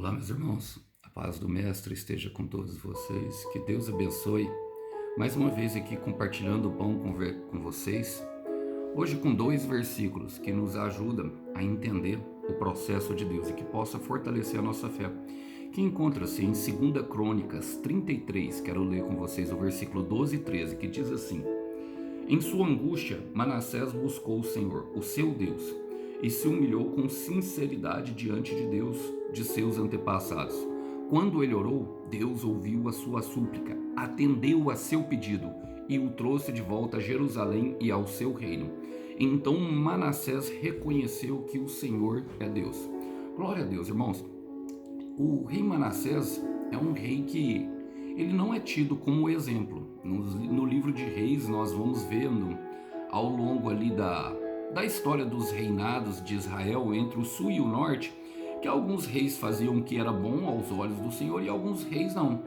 Olá, meus irmãos, a paz do Mestre esteja com todos vocês, que Deus abençoe. Mais uma vez aqui compartilhando o pão com vocês, hoje com dois versículos que nos ajudam a entender o processo de Deus e que possa fortalecer a nossa fé, que encontra-se em 2 Crônicas 33, quero ler com vocês o versículo 12 e 13, que diz assim: Em sua angústia, Manassés buscou o Senhor, o seu Deus, e se humilhou com sinceridade diante de Deus de seus antepassados. Quando ele orou, Deus ouviu a sua súplica, atendeu a seu pedido e o trouxe de volta a Jerusalém e ao seu reino. Então Manassés reconheceu que o Senhor é Deus. Glória a Deus, irmãos. O rei Manassés é um rei que ele não é tido como exemplo. No livro de Reis nós vamos vendo ao longo ali da história dos reinados de Israel entre o sul e o norte, que alguns reis faziam o que era bom aos olhos do Senhor e alguns reis não.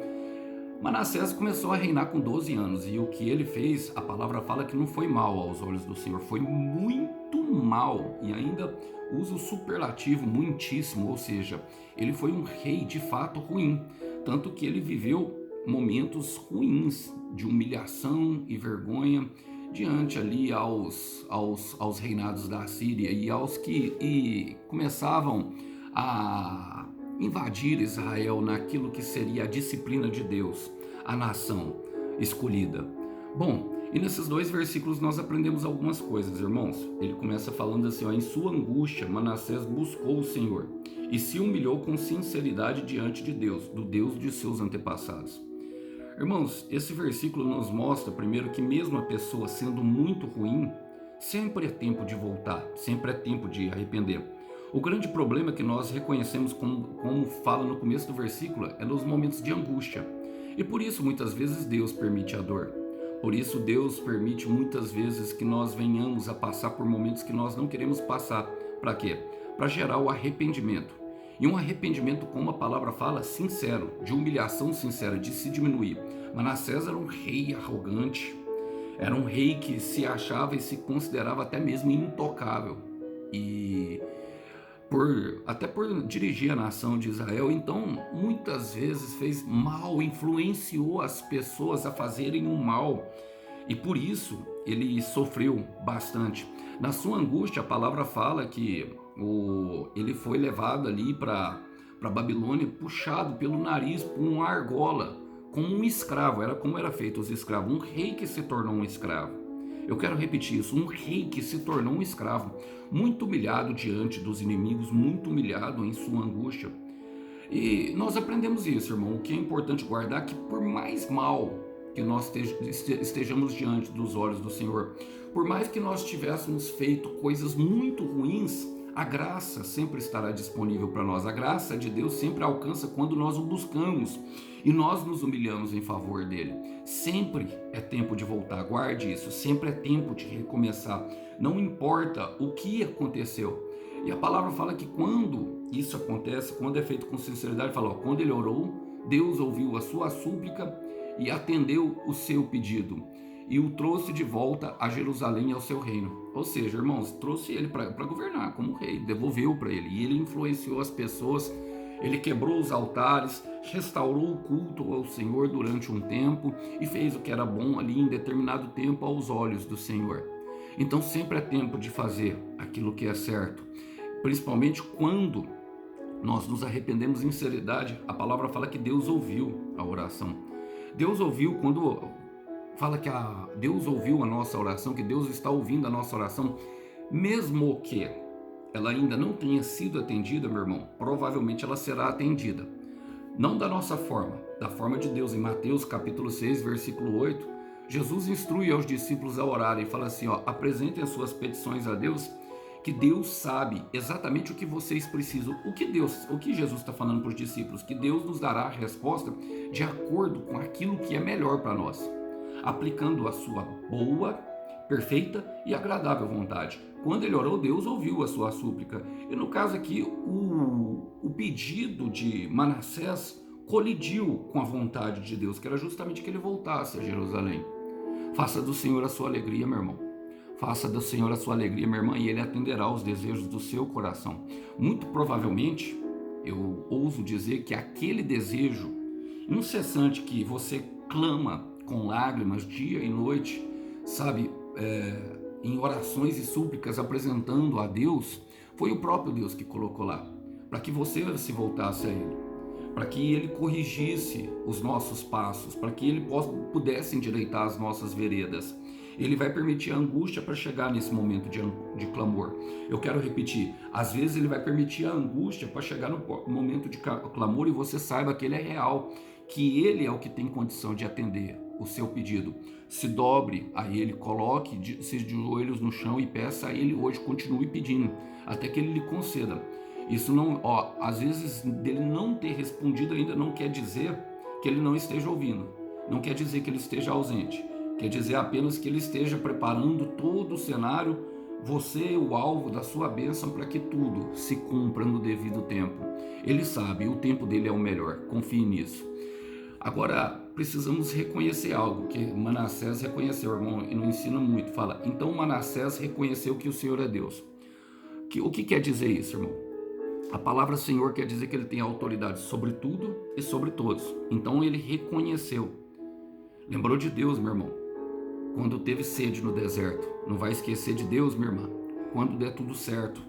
Manassés começou a reinar com 12 anos e o que ele fez, a palavra fala que não foi mal aos olhos do Senhor, foi muito mal, e ainda usa o superlativo muitíssimo, ou seja, ele foi um rei de fato ruim, tanto que ele viveu momentos ruins de humilhação e vergonha diante ali aos reinados da Síria e aos que começavam a invadir Israel naquilo que seria a disciplina de Deus, a nação escolhida. Bom, e nesses dois versículos nós aprendemos algumas coisas, irmãos. Ele começa falando assim, em sua angústia Manassés buscou o Senhor e se humilhou com sinceridade diante de Deus, do Deus de seus antepassados. Irmãos, esse versículo nos mostra primeiro que mesmo a pessoa sendo muito ruim, sempre é tempo de voltar, sempre é tempo de arrepender. O grande problema que nós reconhecemos, como fala no começo do versículo, é nos momentos de angústia. E por isso muitas vezes Deus permite a dor. Por isso Deus permite muitas vezes que nós venhamos a passar por momentos que nós não queremos passar. Para quê? Para gerar o arrependimento. E um arrependimento, como a palavra fala, sincero, de humilhação sincera, de se diminuir. Manassés era um rei arrogante, era um rei que se achava e se considerava até mesmo intocável. E até por dirigir a nação de Israel, então muitas vezes fez mal, influenciou as pessoas a fazerem o mal, e por isso ele sofreu bastante. Na sua angústia, a palavra fala que ele foi levado ali para Babilônia, puxado pelo nariz por uma argola, como um escravo. Era como era feito os escravos, um rei que se tornou um escravo. Eu quero repetir isso, um rei que se tornou um escravo, muito humilhado diante dos inimigos, muito humilhado em sua angústia. E nós aprendemos isso, irmão. O que é importante guardar é que por mais mal que nós estejamos diante dos olhos do Senhor, por mais que nós tivéssemos feito coisas muito ruins, a graça sempre estará disponível para nós. A graça de Deus sempre alcança quando nós o buscamos e nós nos humilhamos em favor dele. Sempre é tempo de voltar, guarde isso, sempre é tempo de recomeçar, não importa o que aconteceu. E a palavra fala que quando isso acontece, quando é feito com sinceridade, fala, quando ele orou, Deus ouviu a sua súplica e atendeu o seu pedido e o trouxe de volta a Jerusalém e ao seu reino. Ou seja, irmãos, trouxe ele para governar como rei, devolveu para ele, e ele influenciou as pessoas, ele quebrou os altares, restaurou o culto ao Senhor durante um tempo e fez o que era bom ali em determinado tempo aos olhos do Senhor. Então sempre é tempo de fazer aquilo que é certo, principalmente quando nós nos arrependemos em sinceridade. A palavra fala que Deus ouviu a oração. Deus ouviu quando fala que Deus ouviu a nossa oração, que Deus está ouvindo a nossa oração, mesmo que ela ainda não tenha sido atendida, meu irmão, provavelmente ela será atendida. Não da nossa forma, da forma de Deus. Em Mateus capítulo 6, versículo 8, Jesus instrui aos discípulos a orarem e fala assim, apresentem as suas petições a Deus, que Deus sabe exatamente o que vocês precisam. O que Jesus está falando para os discípulos? Que Deus nos dará a resposta de acordo com aquilo que é melhor para nós, aplicando a sua boa, perfeita e agradável vontade. Quando ele orou, Deus ouviu a sua súplica. E no caso aqui, o pedido de Manassés colidiu com a vontade de Deus, que era justamente que ele voltasse a Jerusalém. Faça do Senhor a sua alegria, meu irmão. Faça do Senhor a sua alegria, minha irmã, e ele atenderá aos desejos do seu coração. Muito provavelmente, Eu ouso dizer que aquele desejo incessante que você clama com lágrimas dia e noite, sabe, em orações e súplicas apresentando a Deus, foi o próprio Deus que colocou lá, para que você se voltasse a Ele, para que Ele corrigisse os nossos passos, para que Ele pudesse endireitar as nossas veredas. Ele vai permitir a angústia para chegar nesse momento de clamor. Eu quero repetir, às vezes Ele vai permitir a angústia para chegar no momento de clamor e você saiba que Ele é real, que Ele é o que tem condição de atender o seu pedido. Se dobre a Ele, coloque-se de joelhos no chão e peça a Ele hoje, continue pedindo, até que Ele lhe conceda. Isso não, às vezes dele não ter respondido ainda não quer dizer que Ele não esteja ouvindo, não quer dizer que Ele esteja ausente, quer dizer apenas que Ele esteja preparando todo o cenário, você é o alvo da sua bênção para que tudo se cumpra no devido tempo. Ele sabe, o tempo dele é o melhor, confie nisso. Agora, precisamos reconhecer algo que Manassés reconheceu, irmão, e não ensina muito. Fala, então Manassés reconheceu que o Senhor é Deus. O que quer dizer isso, irmão? A palavra Senhor quer dizer que Ele tem autoridade sobre tudo e sobre todos. Então ele reconheceu. Lembrou de Deus, meu irmão, quando teve sede no deserto. Não vai esquecer de Deus, minha irmã, quando der tudo certo.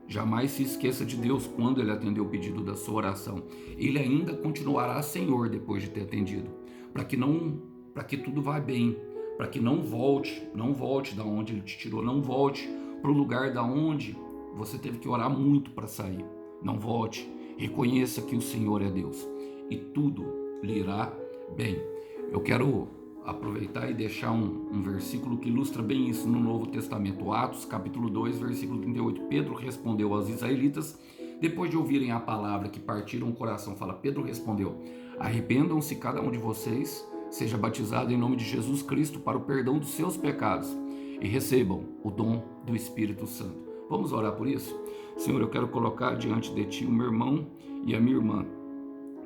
Jamais se esqueça de Deus quando Ele atendeu o pedido da sua oração. Ele ainda continuará Senhor depois de ter atendido, para que tudo vá bem, para que não volte da onde Ele te tirou, não volte para o lugar da onde você teve que orar muito para sair. Não volte, reconheça que o Senhor é Deus e tudo lhe irá bem. Eu quero aproveitar e deixar um versículo que ilustra bem isso no Novo Testamento, Atos capítulo 2, versículo 38. Pedro respondeu aos israelitas, depois de ouvirem a palavra que partiram o coração, Pedro respondeu, arrependam-se cada um de vocês, seja batizado em nome de Jesus Cristo para o perdão dos seus pecados e recebam o dom do Espírito Santo. Vamos orar por isso? Senhor, eu quero colocar diante de Ti o meu irmão e a minha irmã,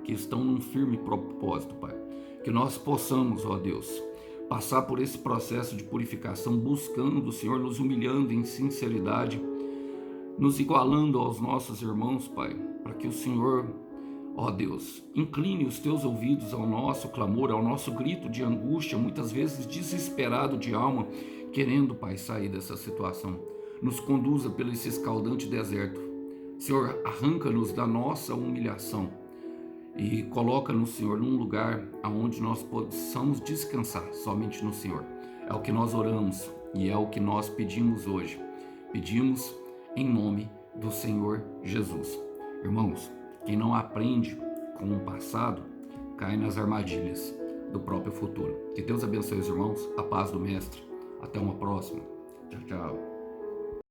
que estão num firme propósito, Pai. Que nós possamos, ó Deus, passar por esse processo de purificação, buscando o Senhor, nos humilhando em sinceridade, nos igualando aos nossos irmãos, Pai, para que o Senhor, ó Deus, incline os Teus ouvidos ao nosso clamor, ao nosso grito de angústia, muitas vezes desesperado de alma, querendo, Pai, sair dessa situação. Nos conduza pelo esse escaldante deserto. Senhor, arranca-nos da nossa humilhação e coloca-nos, Senhor, num lugar onde nós possamos descansar somente no Senhor. É o que nós oramos e é o que nós pedimos hoje. Pedimos em nome do Senhor Jesus. Irmãos, quem não aprende com o passado, cai nas armadilhas do próprio futuro. Que Deus abençoe os irmãos, a paz do Mestre. Até uma próxima. Tchau, tchau.